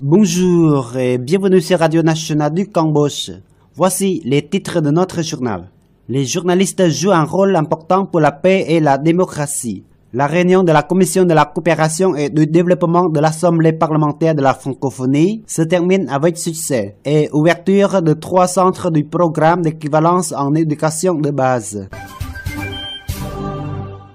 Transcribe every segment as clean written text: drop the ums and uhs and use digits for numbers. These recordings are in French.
Bonjour et bienvenue sur Radio Nationale du Cambodge. Voici les titres de notre journal. Les journalistes jouent un rôle important pour la paix et la démocratie. La réunion de la Commission de la coopération et du développement de l'Assemblée parlementaire de la francophonie se termine avec succès et ouverture de 3 centres du programme d'équivalence en éducation de base.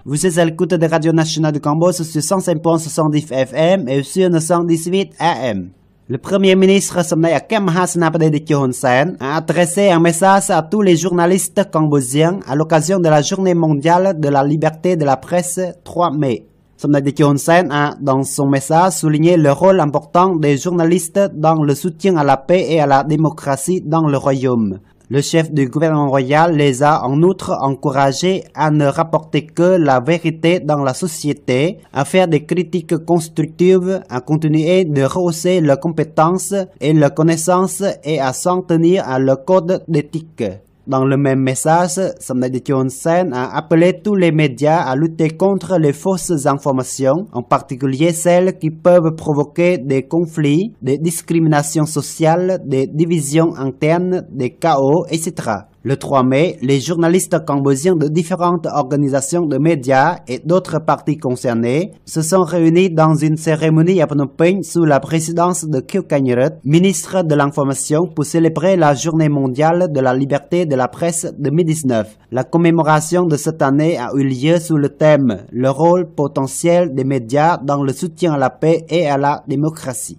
Vous êtes à l'écoute de Radio Nationale du Cambodge sur 105.70 FM et sur 918 AM. Le Premier ministre Somnay Akem Mahasenapade Hun Sen a adressé un message à tous les journalistes cambodgiens à l'occasion de la Journée mondiale de la liberté de la presse 3 mai. Somnay Hun Sen a, dans son message, souligné le rôle important des journalistes dans le soutien à la paix et à la démocratie dans le royaume. Le chef du gouvernement royal les a en outre encouragés à ne rapporter que la vérité dans la société, à faire des critiques constructives, à continuer de rehausser leurs compétences et leurs connaissances et à s'en tenir à leur code d'éthique. Dans le même message, Somnay Hun Sen a appelé tous les médias à lutter contre les fausses informations, en particulier celles qui peuvent provoquer des conflits, des discriminations sociales, des divisions internes, des chaos, etc. Le 3 mai, les journalistes cambodgiens de différentes organisations de médias et d'autres parties concernées se sont réunis dans une cérémonie à Phnom Penh sous la présidence de Khieu Kanyaret, ministre de l'Information, pour célébrer la Journée mondiale de la liberté de la presse 2019. La commémoration de cette année a eu lieu sous le thème « Le rôle potentiel des médias dans le soutien à la paix et à la démocratie ».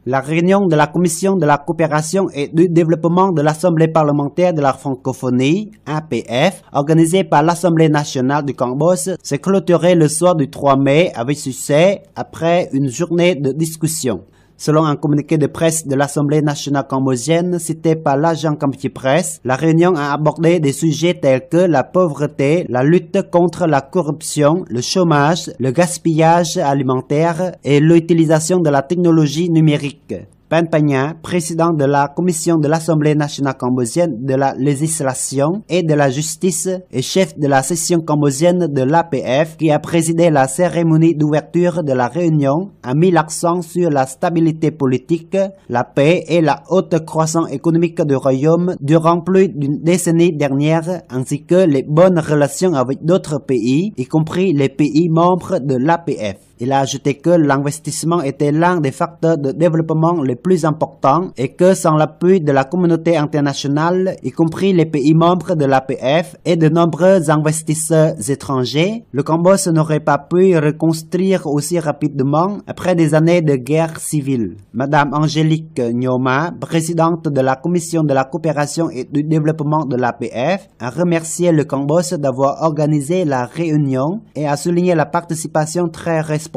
La réunion de la Commission de la coopération et du développement de l'Assemblée parlementaire de la francophonie, APF, organisée par l'Assemblée nationale du Cambodge, s'est clôturée le soir du 3 mai avec succès après une journée de discussion. Selon un communiqué de presse de l'Assemblée nationale cambodgienne cité par l'agent Cambodia Press, la réunion a abordé des sujets tels que la pauvreté, la lutte contre la corruption, le chômage, le gaspillage alimentaire et l'utilisation de la technologie numérique. Pan Pagna, président de la commission de l'Assemblée nationale cambodgienne de la législation et de la justice et chef de la session cambodgienne de l'APF, qui a présidé la cérémonie d'ouverture de la réunion, a mis l'accent sur la stabilité politique, la paix et la haute croissance économique du royaume durant plus d'une décennie dernière, ainsi que les bonnes relations avec d'autres pays, y compris les pays membres de l'APF. Il a ajouté que l'investissement était l'un des facteurs de développement les plus importants et que sans l'appui de la communauté internationale, y compris les pays membres de l'APF et de nombreux investisseurs étrangers, le Cambodge n'aurait pas pu reconstruire aussi rapidement après des années de guerre civile. Madame Angélique Nyoma, présidente de la Commission de la coopération et du développement de l'APF, a remercié le Cambodge d'avoir organisé la réunion et a souligné la participation très responsable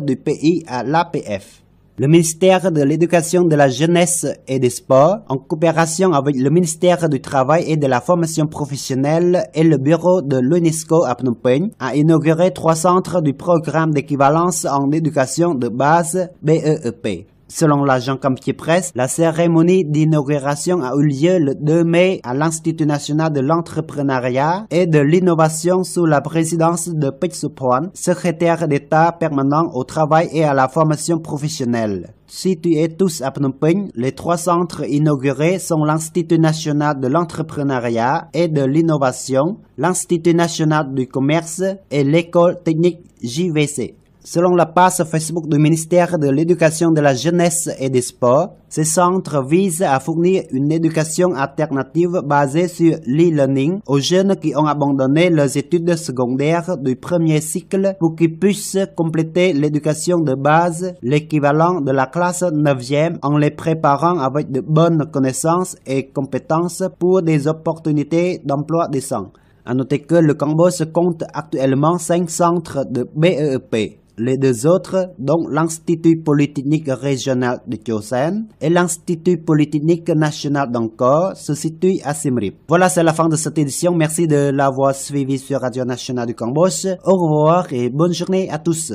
du pays à l'APF. Le ministère de l'Éducation de la Jeunesse et des Sports, en coopération avec le ministère du Travail et de la Formation professionnelle et le bureau de l'UNESCO à Phnom Penh, a inauguré 3 centres du programme d'équivalence en éducation de base BEEP. Selon l'agent Cambodia Press, la cérémonie d'inauguration a eu lieu le 2 mai à l'Institut national de l'entrepreneuriat et de l'innovation sous la présidence de Pech Suphan, secrétaire d'État permanent au travail et à la formation professionnelle. Situés tous à Phnom Penh, les 3 centres inaugurés sont l'Institut national de l'entrepreneuriat et de l'innovation, l'Institut national du commerce et l'école technique JVC. Selon la page Facebook du ministère de l'Éducation de la Jeunesse et des Sports, ces centres visent à fournir une éducation alternative basée sur l'e-learning aux jeunes qui ont abandonné leurs études secondaires du premier cycle pour qu'ils puissent compléter l'éducation de base, l'équivalent de la classe 9e, en les préparant avec de bonnes connaissances et compétences pour des opportunités d'emploi décents. À noter que le Cambodge compte actuellement 5 centres de BEEP. Les 2 autres, dont l'Institut Polytechnique Régional de Khieu Saine et l'Institut Polytechnique National d'Angkor, se situent à Siem Reap. Voilà, c'est la fin de cette édition. Merci de l'avoir suivi sur Radio Nationale du Cambodge. Au revoir et bonne journée à tous.